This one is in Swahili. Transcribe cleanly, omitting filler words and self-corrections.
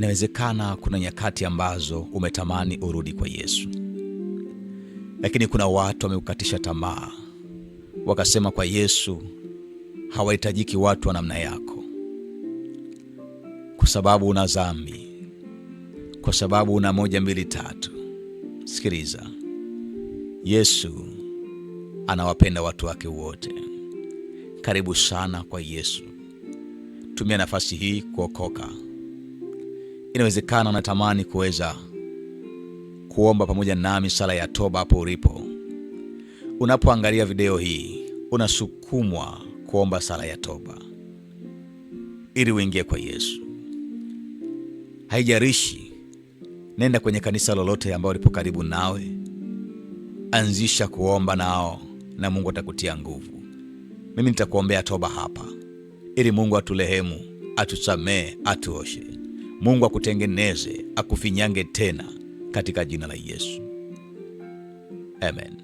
Inawezekana kuna nyakati ambazo umetamani urudi kwa Yesu, lakini kuna watu wameukatisha tamaa, wakasema kwa Yesu hawahitajiki watu wa namna yako, kwa sababu una dhambi, kwa sababu una 1, 2, 3. Sikiliza, Yesu anawapenda watu wake wote. Karibu sana kwa Yesu. Tumia nafasi hii kuokoka. Inawezekana unatamani kuweza kuomba pamoja nami sala ya toba hapo ulipo. Unapoangalia video hii, unasukumwa kuomba sala ya toba ili uingie kwa Yesu. Haijalishi, nenda kwenye kanisa lolote ambalo lipo karibu nawe, anzisha kuomba nao na Mungu atakutia nguvu. Mimi nitakuombea toba hapa ili Mungu atulehemu, atusamee, atuoshe. Mungu akutengeneze, akufinyange tena katika jina la Yesu. Amen.